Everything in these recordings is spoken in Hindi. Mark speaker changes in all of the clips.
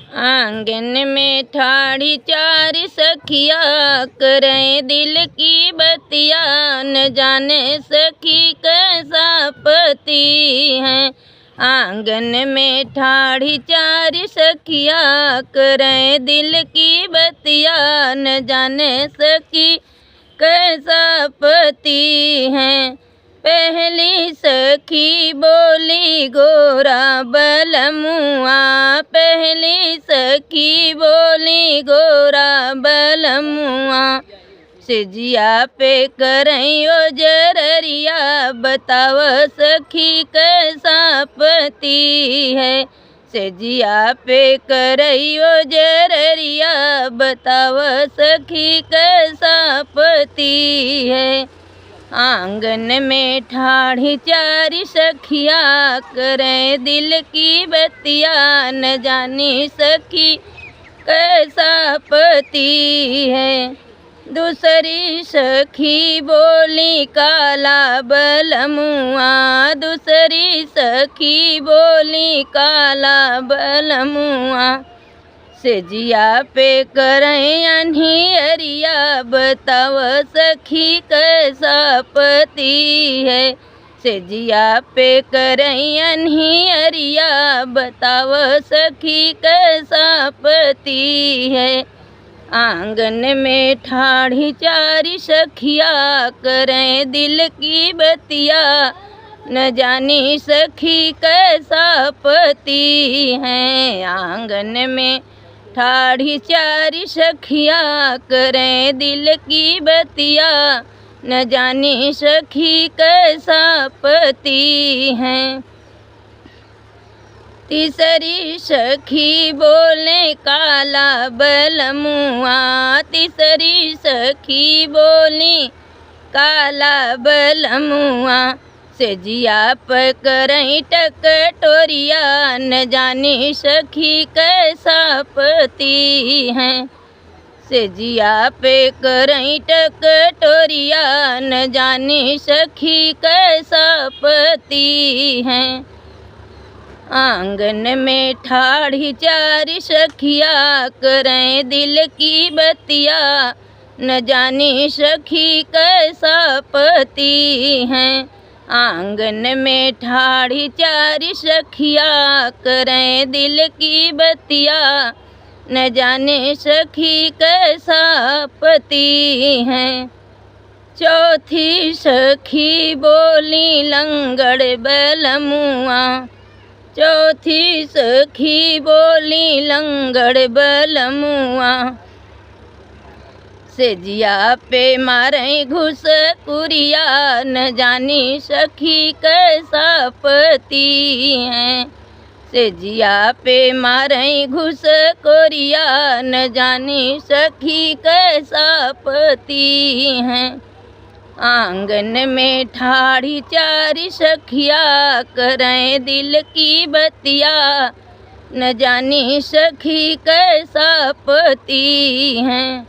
Speaker 1: आंगन में ठाड़ी चार सखिया करे दिल की बतिया, न जाने सखी कैसा पति है। आंगन में ठाड़ी चार सखिया करे दिल की बतिया, न जाने सखी कैसा पति है। पहली सखी बोली गोरा बलमुआ, पहली सखी बोली गोरा बलमुआ, सिजिया पे करइयो जररिया, बताव सखी कैसा पति है। सिजिया पे करइयो जररिया, बताव सखी कैसा पति है। आंगन में ठाड़ी चार सखिया करे दिल की बतिया, न जानी सखी कैसा पति है। दूसरी सखी बोली काला बलमुआ, दूसरी सखी बोली काला बलमुआ, सिजिया पे करई अन्हियरिया, बताव सखी कैसा पति है। सिजिया पे करई अन्हियरिया, बताव सखी कैसा पति है। आंगन में ठाड़ी चार सखिया करें दिल की बतिया, न जानी सखी कैसा पति है। आंगन में ठाड़ी चार सखिया करें दिल की बतिया, न जानी सखी कैसा पति है। तीसरी सखी बोले काला बलमुआ, तीसरी सखी बोली काला बलमुआ, सिजिया पर करई टकटोरिया, न जानी सखी कैसा पति है। सिजिया पे करई टकटोरिया, न जानी सखी कैसा पति है। आंगन में ठाड़ी चार सखिया करें दिल की बतिया, न जानी सखी कैसा पति है। आंगन में ठाड़ी चार सखिया करें दिल की बतिया, न जाने सखी कैसा पति है। चौथी सखी बोली लंगड़ बलमुआ, चौथी सखी बोली लंगड़ बलमुआ, सिजिया पे मारे घुस कुरिया, न जानी सखी कैसा पति है। सिजिया पे मारे घुस कोरिया, न जानी सखी कैसा पति है। आंगन में ठाड़ी चार सखिया करें दिल की बतिया, न जानी सखी कैसा पति है।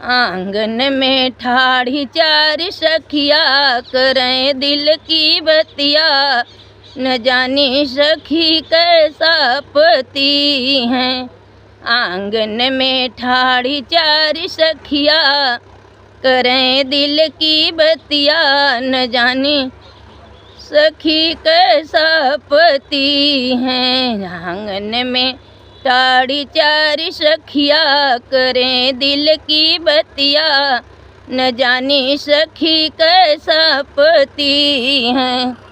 Speaker 1: आंगन में ठाड़ी चार सखिया करें दिल की बतिया, न जानी सखी कैसा पति है। आंगन में ठाड़ी चार सखिया करें दिल की बतिया, न जानी सखी कैसा पति है। आंगन में ठाड़ी चार सखिया करें दिल की बतिया, न जानी सखी कैसा पति है।